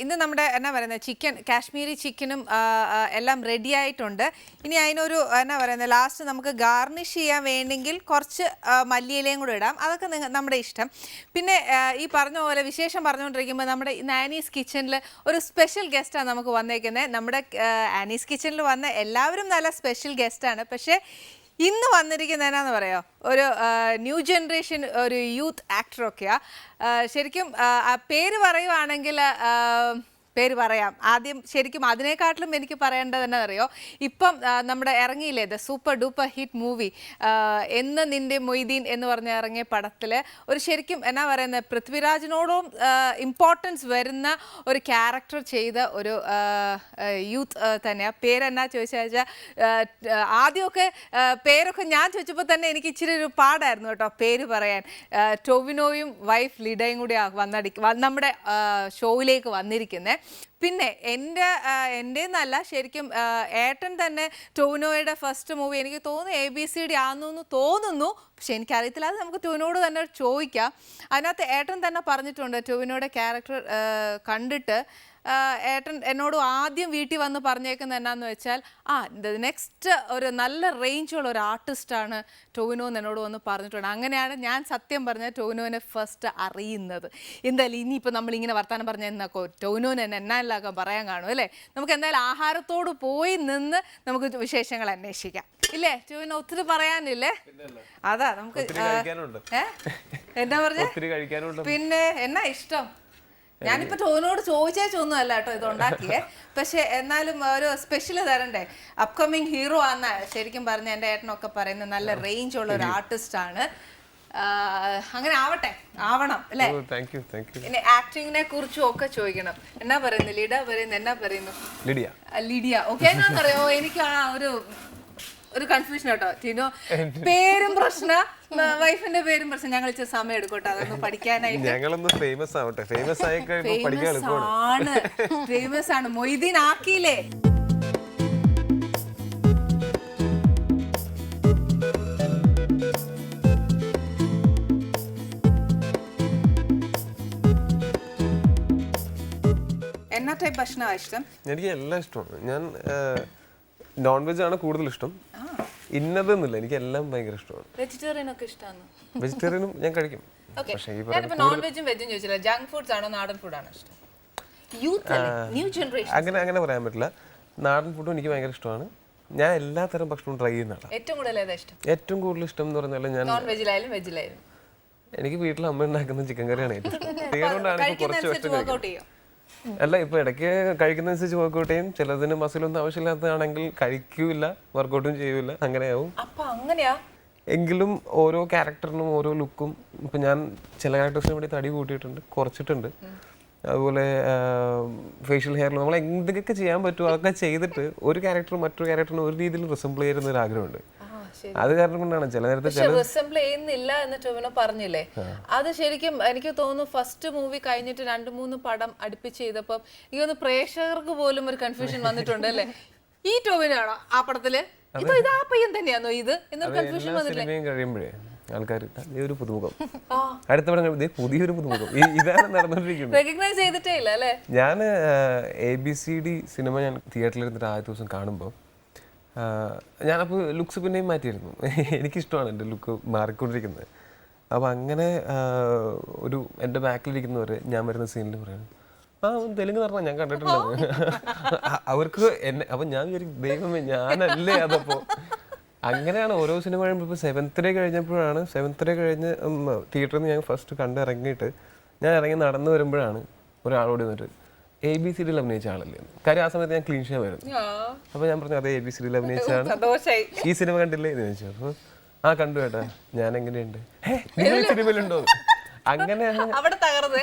ഇന്ന് നമ്മുടെ എന്നാ പറയുന്നത് ചിക്കൻ കാശ്മീരി ചിക്കനും എല്ലാം റെഡി ആയിട്ടുണ്ട്. ഇനി അതിനൊരു എന്നാ പറയുന്നത് ലാസ്റ്റ് നമുക്ക് ഗാർണിഷ് ചെയ്യാൻ വേണമെങ്കിൽ കുറച്ച് മല്ലിയിലയും കൂടെ ഇടാം. അതൊക്കെ നമ്മുടെ ഇഷ്ടം. പിന്നെ ഈ പറഞ്ഞ പോലെ വിശേഷം പറഞ്ഞുകൊണ്ടിരിക്കുമ്പോൾ നമ്മുടെ ആനീസ് കിച്ചണിൽ ഒരു സ്പെഷ്യൽ ഗസ്റ്റാണ് നമുക്ക് വന്നേക്കുന്നത്. നമ്മുടെ ആനീസ് കിച്ചണിൽ വന്ന എല്ലാവരും നല്ല സ്പെഷ്യൽ ഗസ്റ്റാണ്. പക്ഷേ ഇന്ന് വന്നിരിക്കുന്നത് എന്നാന്ന് പറയാം, ഒരു ന്യൂ ജനറേഷൻ ഒരു യൂത്ത് ആക്ടറൊക്കെയാണ്. ശരിക്കും പേര് പറയുവാണെങ്കിൽ പേര് പറയാം. ആദ്യം ശരിക്കും അതിനേക്കാട്ടിലും എനിക്ക് പറയേണ്ടത് എന്നാ അറിയോ, ഇപ്പം നമ്മുടെ ഇറങ്ങിയില്ലേ the super duper hit movie എന്ന് നിന്റെ മൊയ്തീൻ എന്ന് പറഞ്ഞ് ഇറങ്ങിയ പടത്തിൽ ഒരു ശരിക്കും എന്നാ പറയുന്നത് പൃഥ്വിരാജിനോടും ഇമ്പോർട്ടൻസ് വരുന്ന ഒരു ക്യാരക്ടർ ചെയ്ത ഒരു യൂത്ത് തന്നെയാണ്. പേരെന്നാ ചോദിച്ചാൽ ആദ്യമൊക്കെ പേരൊക്കെ ഞാൻ ചോദിച്ചപ്പോൾ തന്നെ എനിക്ക് ഇച്ചിരി ഒരു പാടായിരുന്നു കേട്ടോ പേര് പറയാൻ. ടൊവിനോയും വൈഫ് ലിഡയും കൂടി നമ്മുടെ ഷോയിലേക്ക് വന്നിരിക്കുന്നത്. പിന്നെ എൻ്റെന്നല്ല ശരിക്കും ഏട്ടൻ തന്നെ ടൊവിനോയുടെ ഫസ്റ്റ് മൂവി എനിക്ക് തോന്നുന്നു ABCD ആണെന്ന് തോന്നുന്നു, പക്ഷെ എനിക്കറിയത്തില്ല. അത് നമുക്ക് ടൊവിനോട് തന്നെ ചോദിക്കാം. അതിനകത്ത് ഏട്ടൻ തന്നെ പറഞ്ഞിട്ടുണ്ട് ടൊവിനോയുടെ ക്യാരക്ടർ കണ്ടിട്ട് ഏട്ടൻ എന്നോട് ആദ്യം വീട്ടിൽ വന്ന് പറഞ്ഞേക്കുന്നത് എന്നാന്ന് വെച്ചാൽ നെക്സ്റ്റ് ഒരു നല്ല റേഞ്ചുള്ള ഒരു ആർട്ടിസ്റ്റാണ് ടൊവിനോ എന്ന് എന്നോട് വന്ന് പറഞ്ഞിട്ടുണ്ട്. അങ്ങനെയാണ് ഞാൻ സത്യം പറഞ്ഞ ടൊവിനോനെ ഫസ്റ്റ് അറിയുന്നത്. എന്തായാലും ഇനിയിപ്പോൾ നമ്മളിങ്ങനെ വർത്താനം പറഞ്ഞാൽ എന്നാക്കോ ടൊവിനോനെ എന്നാലാക്കാൻ പറയാൻ കാണും അല്ലേ. നമുക്ക് എന്തായാലും ആഹാരത്തോട് പോയി നിന്ന് നമുക്ക് വിശേഷങ്ങൾ അന്വേഷിക്കാം ഇല്ലേ. ടൊവിനോ ഒത്തിരി പറയാനില്ലേ? അതാ നമുക്ക് എന്നാ പറഞ്ഞ പിന്നെ എന്നാ ഇഷ്ടം. ഞാനിപ്പോ ടോവിനോട് ചോദിച്ചൊന്നുമല്ല കേട്ടോ ഇത് ഉണ്ടാക്കിയേ, പക്ഷെ എന്നാലും ഒരു സ്പെഷ്യൽ തരണ്ടേ. അപ്കമിങ് ഹീറോ ആണ് ശരിക്കും പറഞ്ഞ എൻ്റെ ഏട്ടനൊക്കെ പറയുന്നത്. നല്ല റേഞ്ച് ഉള്ള ഒരു ആർട്ടിസ്റ്റ് ആണ്. അങ്ങനെ ആവണം അല്ലേ. പിന്നെ ആക്ടിങ്ങിനെ കുറിച്ചും ഒക്കെ ചോദിക്കണം. എന്നാ പറയുന്നു ലിഡ പറയുന്നു, എന്നാ പറയുന്നു ലിഡിയ ഓക്കെ എന്നാന്നറിയോ. എനിക്ക് ഒരു കൺഫ്യൂഷൻ കേട്ടോ. ടിനോ പേരും പ്രശ്നം, വൈഫിന്റെ പേരും പ്രശ്നം. ഞങ്ങൾ ഇച്ചിരി സമയം എടുക്കട്ടെ അതൊന്ന് പഠിക്കാനായിട്ട്. ഫേമസ് ആണ് മൊയ്തീൻ ആക്കിയില്ലേ. എന്നാ ടൈപ്പ് ഭക്ഷണമാണ് ഇഷ്ടം? എനിക്ക് എല്ലാം ഇഷ്ടമാണ്. ഞാൻ നോൺ വെജ് ആണ് കൂടുതൽ ഇഷ്ടം. ഇന്നതെന്നില്ല, എനിക്ക് എല്ലാം ഭയങ്കര ഇഷ്ടമാണ്. വെജിറ്റേറിയൻ ഒക്കെ ഇഷ്ടമാണ്? വെജിറ്റേറിയനും ഞാൻ കഴിക്കും. നോൺ വെജും വെജും ചോദിച്ചില്ല. ജങ്ക് ഫുഡ്സ് ആണോ നാടൻ ഫുഡാണോ ഇഷ്ടം? അങ്ങനെ പറയാൻ പറ്റില്ല. നാടൻ ഫുഡും എനിക്ക് ഭയങ്കര ഇഷ്ടമാണ്. ഞാൻ എല്ലാ തരം ഭക്ഷണവും ട്രൈ ചെയ്യുന്നതാണ്. ഏറ്റവും കൂടുതൽ ഇഷ്ടം എന്ന് പറഞ്ഞാൽ ഞാൻ എനിക്ക് വീട്ടിൽ അമ്മ ഉണ്ടാക്കുന്ന ചിക്കൻ കറിയാണ് ഏറ്റവും ഇഷ്ടം. അല്ല, ഇപ്പൊ ഇടയ്ക്ക് കഴിക്കുന്നതനുസരിച്ച് വർക്കൗട്ട് ചെയ്യും. ചിലതിന് മസിലൊന്നും ആവശ്യമില്ലാത്തതാണെങ്കിൽ കഴിക്കൂല, വർക്കൗട്ടും ചെയ്യൂല, അങ്ങനെയാവും. എങ്കിലും ഓരോ ക്യാരക്ടറിനും ഓരോ ലുക്കും. ഇപ്പൊ ഞാൻ ചില ക്യാരക്ടേഴ്സിന് വേണ്ടി തടി കൂട്ടിയിട്ടുണ്ട്, കുറച്ചിട്ടുണ്ട്. അതുപോലെ ഫേഷ്യൽ ഹെയറിൽ നമ്മൾ എന്തൊക്കെ ചെയ്യാൻ പറ്റുമോ അതൊക്കെ ചെയ്തിട്ട് ഒരു ക്യാരക്ടർ മറ്റൊരു ക്യാരക്ടറിന് ഒരു രീതിയിൽ റിസംബിൾ ചെയ്യുന്ന ഒരു ആഗ്രഹമുണ്ട്. അത് കാരണം കൊണ്ടാണ് ചില നേരത്തെ റിസംബിൾ ചെയ്യുന്നില്ല എന്ന് ടൊവിനോ പറഞ്ഞില്ലേ. അത് ശരിക്കും എനിക്ക് തോന്നുന്നു ഫസ്റ്റ് മൂവി കഴിഞ്ഞിട്ട് 2-3 പടം അടുപ്പിച്ച് ചെയ്തപ്പോൾ എനിക്ക് തോന്നുന്നു പ്രേക്ഷകർക്ക് പോലും ഒരു കൺഫ്യൂഷൻ വന്നിട്ടുണ്ട് അല്ലേ. ഈ ടൊവിനോ ആണോ ആ പടത്തില്, ഇത് ആ പയ്യൻ തന്നെയാണോ ഇത് എന്നൊരു കൺഫ്യൂഷൻ വന്നിട്ടില്ലേ കഴിയുമ്പോഴേ ആൾക്കാർ ഒരു പുതുമുഖം, അടുത്ത പടം പുതിയൊരു പുതുമുഖം, ഇതാണ് നടന്നുകൊണ്ടിരിക്കുന്നത്. റെക്കഗ്നൈസ് ചെയ്തിട്ടേ ഇല്ല അല്ലേ. ഞാൻ ABCD സിനിമ ഞാൻ തിയേറ്ററിൽ ഇരുന്നിട്ട് ആദ്യ ദിവസം കാണുമ്പോൾ ഞാനപ്പോൾ ലുക്സ് പിന്നെയും മാറ്റിയിരുന്നു. എനിക്കിഷ്ടമാണ് എൻ്റെ ലുക്ക് മാറിക്കൊണ്ടിരിക്കുന്നത്. അപ്പോൾ അങ്ങനെ ഒരു എൻ്റെ ബാക്കിലിരിക്കുന്നവർ ഞാൻ വരുന്ന സീനിൽ പറയുന്നത് തെലുങ്ക് പറഞ്ഞാൽ ഞാൻ കണ്ടിട്ടുണ്ട് അവർക്ക് എന്നെ. അപ്പം ഞാൻ വിചാരിക്കും ദൈവമേ ഞാനല്ലേ അതപ്പോൾ. അങ്ങനെയാണ് ഓരോ സിനിമ കഴിയുമ്പോൾ. ഇപ്പോൾ 7th ഡേ കഴിഞ്ഞപ്പോഴാണ്, 7th ഡേ കഴിഞ്ഞ് തിയേറ്ററിൽ നിന്ന് ഞാൻ ഫസ്റ്റ് കണ്ടിറങ്ങിയിട്ട് ഞാൻ ഇറങ്ങി നടന്നു വരുമ്പോഴാണ് ഒരാളോട് വന്നിട്ട് ABCD അഭിനയിച്ച ആളല്ലേ. കാര്യം ആ സമയത്ത് ഞാൻ ക്ലീൻ ഷേവ് ആയിരുന്നു. അപ്പൊ ഞാൻ പറഞ്ഞു അതെ ABCD അഭിനയിച്ചാണ്, ഈ സിനിമ കണ്ടില്ലേ എന്ന് ചോദിച്ചു. അപ്പൊ കണ്ടു കേട്ടാ, ഞാൻ എങ്ങനെയുണ്ട്, സിനിമയിലുണ്ടോ. അങ്ങനെയാണ്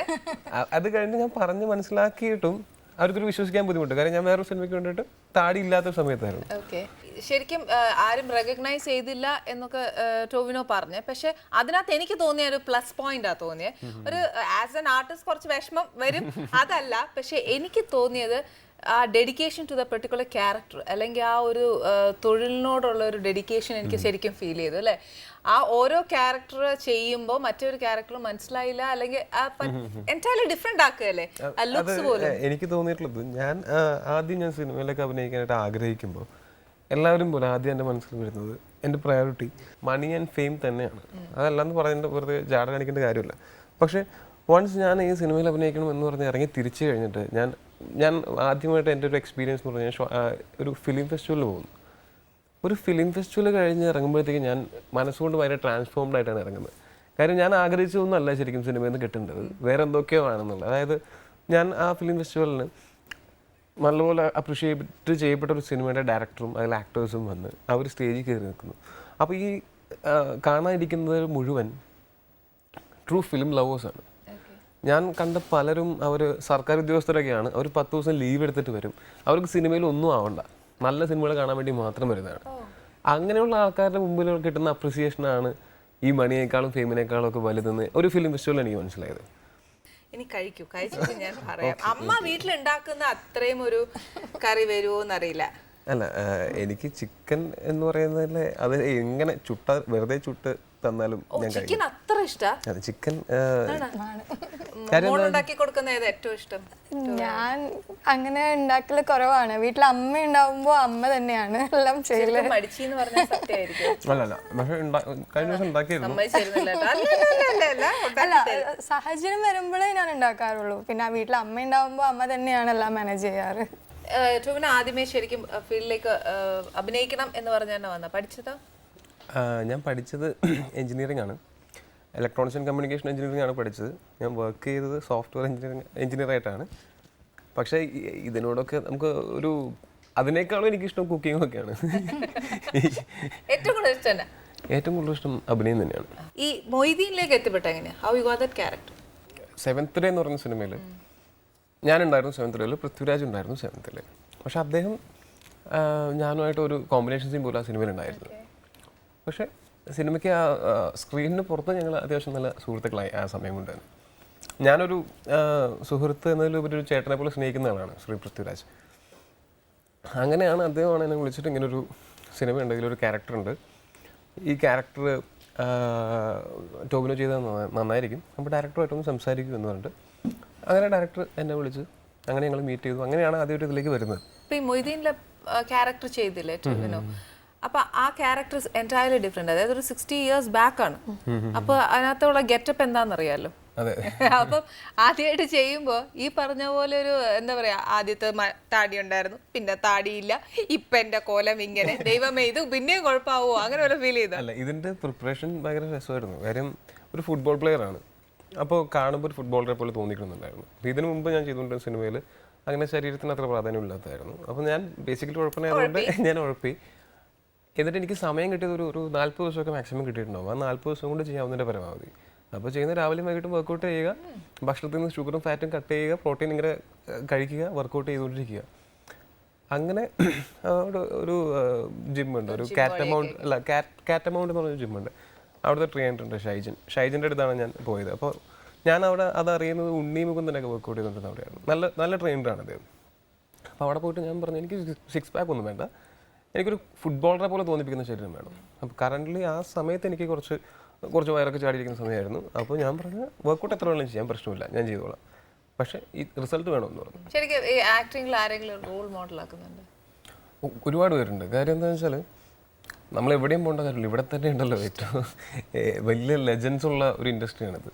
അത് കഴിഞ്ഞ് ഞാൻ പറഞ്ഞ് മനസ്സിലാക്കിയിട്ടും അവർക്കൊരു വിശ്വസിക്കാൻ ബുദ്ധിമുട്ട്. കാര്യം ഞാൻ വേറൊരു സിനിമയ്ക്ക് വേണ്ടിയിട്ട് താടി ഇല്ലാത്ത സമയത്തായിരുന്നു. ശരിക്കും ആരും റെക്കഗ്നൈസ് ചെയ്തില്ല എന്നൊക്കെ ടൊവിനോ പറഞ്ഞു. പക്ഷെ അതിനകത്ത് എനിക്ക് തോന്നിയ ഒരു പ്ലസ് പോയിന്റാ തോന്നിയത്. ഒരു ആസ് എൻ ആർട്ടിസ്റ്റ് കുറച്ച് വിഷമം വരും അതല്ല, പക്ഷെ എനിക്ക് തോന്നിയത് ആ dedication to the particular character അല്ലെങ്കിൽ ആ ഒരു തൊഴിലിനോടുള്ള ഒരു ഡെഡിക്കേഷൻ എനിക്ക് ശരിക്കും ഫീൽ ചെയ്തു അല്ലേ. ആ ഓരോ ക്യാരക്ടർ ചെയ്യുമ്പോൾ മറ്റൊരു ക്യാരക്ടർ മനസ്സിലായില്ല അല്ലെങ്കിൽ എൻറ്റയർലി ഡിഫറെന്റ് ആക്കുകയല്ലേ ആ ലുക്സ് പോലും. എനിക്ക് തോന്നിയിട്ടുള്ളത് ആദ്യം ഞാൻ സിനിമയിലൊക്കെ അഭിനയിക്കാനായിട്ട് ആഗ്രഹിക്കുമ്പോൾ എല്ലാവരും പോലെ ആദ്യം എൻ്റെ മനസ്സിൽ വരുന്നത് എൻ്റെ പ്രയോറിറ്റി മണി ആൻഡ് ഫെയിം തന്നെയാണ്. അതല്ലാന്ന് പറയുന്നത് വെറുതെ ജാട കാണിക്കേണ്ട കാര്യമില്ല. പക്ഷേ വൺസ് ഞാൻ ഈ സിനിമയിൽ അഭിനയിക്കണം എന്ന് പറഞ്ഞ് ഇറങ്ങി തിരിച്ചു കഴിഞ്ഞിട്ട് ഞാൻ ആദ്യമായിട്ട് എൻ്റെ ഒരു എക്സ്പീരിയൻസ് എന്ന് പറഞ്ഞാൽ ഒരു ഫിലിം ഫെസ്റ്റിവലിൽ പോകുന്നു. ഒരു ഫിലിം ഫെസ്റ്റിവൽ കഴിഞ്ഞ് ഇറങ്ങുമ്പോഴത്തേക്ക് ഞാൻ മനസ്സുകൊണ്ട് ഭയങ്കര ട്രാൻസ്ഫോംഡ് ആയിട്ടാണ് ഇറങ്ങുന്നത്. കാര്യം ഞാൻ ആഗ്രഹിച്ചതൊന്നും അല്ല ശരിക്കും സിനിമയിൽ നിന്ന് കിട്ടേണ്ടത്, വേറെ എന്തൊക്കെയോ ആണെന്നുള്ളത്. അതായത് ഞാൻ ആ ഫിലിം ഫെസ്റ്റിവലിന് നല്ലപോലെ അപ്രിഷിയേറ്റ് ചെയ്യപ്പെട്ട ഒരു സിനിമയുടെ ഡയറക്ടറും അതിൽ ആക്ടേഴ്സും വന്ന് അവർ സ്റ്റേജിൽ കയറി നിൽക്കുന്നു. അപ്പോൾ ഈ കാണാനിരിക്കുന്നത് മുഴുവൻ ട്രൂ ഫിലിം ലവേഴ്സാണ്. ഞാൻ കണ്ട പലരും അവർ സർക്കാർ ഉദ്യോഗസ്ഥരൊക്കെയാണ്. അവർ 10 ദിവസം ലീവ് എടുത്തിട്ട് വരും. അവർക്ക് സിനിമയിൽ ഒന്നും ആവണ്ട, നല്ല സിനിമകൾ കാണാൻ വേണ്ടി മാത്രം വരുന്നതാണ്. അങ്ങനെയുള്ള ആൾക്കാരുടെ മുമ്പിൽ കിട്ടുന്ന അപ്രിസിയേഷനാണ് ഈ മണിയേക്കാളും ഫെയിമിനേക്കാളും ഒക്കെ വലുതെന്ന് ഒരു ഫിലിം ഫെസ്റ്റിവൽ എനിക്ക് മനസ്സിലായത്. ഇനി കഴിച്ചിട്ട് ഞാൻ പറയാം. അമ്മ വീട്ടിലുണ്ടാക്കുന്ന അത്രയും ഒരു കറി വരുമോ എന്നറിയില്ല. അല്ല, എനിക്ക് ചിക്കൻ എന്ന് പറയുന്നതിൽ അത് എങ്ങനെ വെറുതെ ചുട്ട് തന്നാലും ഞാൻ ചിക്കൻ അത്ര ഇഷ്ടം. അതെ, ചിക്കൻ ഉണ്ടാക്കി കൊടുക്കുന്ന ഏത് ഏറ്റവും ഇഷ്ടം? ഞാൻ അങ്ങനെ ഉണ്ടാക്കല് കുറവാണ്. വീട്ടിൽ അമ്മ ഉണ്ടാവുമ്പോ അമ്മ തന്നെയാണ് എല്ലാം ചെയ്യല്. മടിച്ചെന്ന് പറഞ്ഞാൽ സത്യമായിരിക്കും. അല്ലല്ല, പക്ഷെ കഴിഞ്ഞ ദിവസം ഉണ്ടാക്കിയിരുന്നു. അല്ല, സാഹചര്യം വരുമ്പോഴേ ഞാൻ ഉണ്ടാക്കാറുള്ളൂ. പിന്നെ വീട്ടിൽ അമ്മ ഉണ്ടാവുമ്പോ അമ്മ തന്നെയാണ് എല്ലാം മാനേജ് ചെയ്യാറ്. ടോവിനോ ആദ്യമേ ശരിക്കും ഫീൽഡിലേക്ക് അഭിനയിക്കണം എന്ന് പറഞ്ഞാണ് വന്നത്. പഠിച്ചതോ? ഞാൻ പഠിച്ചത് എഞ്ചിനീയറിംഗ് ആണ്. ഇലക്ട്രോണിക്സ് ആൻഡ് കമ്മ്യൂണിക്കേഷൻ എഞ്ചിനീയറിംഗ് ആണ് പഠിച്ചത്. ഞാൻ വർക്ക് ചെയ്തത് സോഫ്റ്റ്വെയർ എഞ്ചിനീയർ ആയിട്ടാണ്. പക്ഷേ ഇതിനോടൊക്കെ നമുക്ക് അതിനേക്കാളും എനിക്കിഷ്ടം കുക്കിംഗ് ഒക്കെയാണ്. ഏറ്റവും കൂടുതൽ ഇഷ്ടം അഭിനയം തന്നെയാണ്. ഈ മൊയ്തീനിലേക്ക് എത്തിപ്പെട്ട എങ്ങനെയാ? How you got that character? 7th day എന്ന് പറഞ്ഞ സിനിമയിൽ ഞാനുണ്ടായിരുന്നു 7th ഡേയിൽ, പൃഥ്വിരാജ് ഉണ്ടായിരുന്നു 7th ഡേ. പക്ഷെ അദ്ദേഹം ഞാനുമായിട്ട് ഒരു കോമ്പിനേഷൻ സീൻ പോലും ആ സിനിമയിലുണ്ടായിരുന്നു. പക്ഷേ സിനിമയ്ക്ക് ആ സ്ക്രീനിന് പുറത്ത് ഞങ്ങൾ അത്യാവശ്യം നല്ല സുഹൃത്തുക്കളായി ആ സമയം കൊണ്ട് തന്നെ. ഞാനൊരു സുഹൃത്ത് എന്നതിലുപരി ഒരു ചേട്ടനെ പോലെ സ്നേഹിക്കുന്ന ആളാണ് ശ്രീ പൃഥ്വിരാജ്. അങ്ങനെയാണ് അദ്ദേഹമാണ് എന്നെ വിളിച്ചിട്ട് ഇങ്ങനൊരു സിനിമ ഉണ്ട്, ഇതിലൊരു ക്യാരക്ടറുണ്ട്, ഈ ക്യാരക്ടർ ടോവിനോ ചെയ്താൽ നന്നായിരിക്കും, അപ്പോൾ ഡയറക്ടറുമായിട്ടൊന്ന് സംസാരിക്കും എന്ന് പറഞ്ഞിട്ട് അങ്ങനെ ഡയറക്ടർ എന്നെ വിളിച്ച് അങ്ങനെ ഞങ്ങൾ മീറ്റ് ചെയ്തു. അങ്ങനെയാണ് ആദ്യമായിട്ട് ഇതിലേക്ക് വരുന്നത്. ഇപ്പം ഈ മൊയ്തീനിലെ ക്യാരക്ടർ ചെയ്തില്ലേ ടോവിനോ, അപ്പൊ ആ ക്യാരക്ടർ എൻറ്റയർലി ഡിഫറെന്റ്. അതായത് ഒരു 60 years ബാക്ക് ആണ്. അപ്പൊ അതിനകത്തുള്ള ഗെറ്റപ്പ് എന്താണെന്നറിയാലോ. അപ്പം ആദ്യമായിട്ട് ചെയ്യുമ്പോൾ ഈ പറഞ്ഞ പോലെ ഒരു എന്താ പറയാ, ആദ്യത്തെ താടി ഉണ്ടായിരുന്നു, പിന്നെ താടിയില്ല, ഇപ്പൊ എന്റെ കോലം ഇങ്ങനെ, ദൈവമേ ഇത് പിന്നെയും കുഴപ്പമാവോ, അങ്ങനെ ഒരു ഫീൽ ചെയ്തു. അല്ല, ഇതിന്റെ പ്രിപ്പറേഷൻ ഭയങ്കര രസമായിരുന്നു. കാര്യം ഒരു ഫുട്ബോൾ പ്ലെയർ ആണ്. അപ്പോൾ കാണുമ്പോൾ ഒരു ഫുട്ബോളറെ പോലെ തോന്നിക്കുന്നുണ്ടായിരുന്നു. അപ്പോൾ ഇതിനു മുമ്പ് ഞാൻ ചെയ്തുകൊണ്ടിരുന്ന സിനിമയിൽ അങ്ങനെ ശരീരത്തിന് അത്ര പ്രാധാന്യമില്ലാത്തതായിരുന്നു. അപ്പോൾ ഞാൻ ബേസിക്കലി കുഴപ്പമായതുകൊണ്ട് ഞാൻ ഉഴപ്പി. എന്നിട്ട് എനിക്ക് സമയം കിട്ടിയത് ഒരു 40 ദിവസമൊക്കെ മാക്സിമം കിട്ടിയിട്ടുണ്ടാവും. ആ 40 ദിവസം കൊണ്ട് ചെയ്യാവുന്നതിൻ്റെ പരമാവധി. അപ്പോൾ ചെയ്യുന്ന രാവിലെയും വൈകിട്ടും വർക്കൗട്ട് ചെയ്യുക, ഭക്ഷണത്തിൽ നിന്ന് ഷുഗറും ഫാറ്റും കട്ട് ചെയ്യുക, പ്രോട്ടീൻ ഇങ്ങനെ കഴിക്കുക, വർക്കൗട്ട് ചെയ്തുകൊണ്ടിരിക്കുക. അങ്ങനെ അവിടെ ഒരു ജിമ്മുണ്ട്, ഒരു കാറ്റമൗണ്ട് എന്ന് പറഞ്ഞൊരു ജിമ്മുണ്ട്. അവിടുത്തെ ട്രെയിനർ ഉണ്ട് ഷൈജിൻ്റെ അടുത്താണ് ഞാൻ പോയത്. അപ്പോൾ ഞാൻ അവിടെ അതറിയുന്നത് ഉണ്ണിമുകുന്ദനൊക്കെ വർക്കൗട്ട് ചെയ്തുകൊണ്ടിരുന്ന അവിടെയായിരുന്നു. നല്ല ട്രെയിനറാണ് അദ്ദേഹം. അപ്പോൾ അവിടെ പോയിട്ട് ഞാൻ പറഞ്ഞു, എനിക്ക് 6 pack ഒന്നും വേണ്ട, എനിക്കൊരു ഫുട്ബോളറെ പോലെ തോന്നിപ്പിക്കുന്ന ശരീരം വേണം. അപ്പോൾ കറൻ്റ്ലി ആ സമയത്ത് എനിക്ക് കുറച്ച് വയറൊക്കെ ചാടിയിരിക്കുന്ന സമയമായിരുന്നു. അപ്പോൾ ഞാൻ പറഞ്ഞു, വർക്കൗട്ട് എത്ര വേണമെങ്കിലും ചെയ്യാൻ പ്രശ്നമില്ല, ഞാൻ ചെയ്തോളാം, പക്ഷേ ഈ റിസൾട്ട് വേണമെന്ന് പറഞ്ഞു. ശരിക്കും ഈ ആക്ടിങ്ങിൽ ആരെങ്കിലും റോൾ മോഡൽ ആക്കുന്നുണ്ട്? ഒരുപാട് പേരുണ്ട്. കാര്യം എന്താണെന്ന് വെച്ചാൽ നമ്മൾ എവിടെയും പോകേണ്ട കാര്യമില്ല, ഇവിടെ തന്നെ ഉണ്ടല്ലോ ഏറ്റവും വലിയ ലെജൻസ് ഉള്ള ഒരു ഇൻഡസ്ട്രിയാണിത്.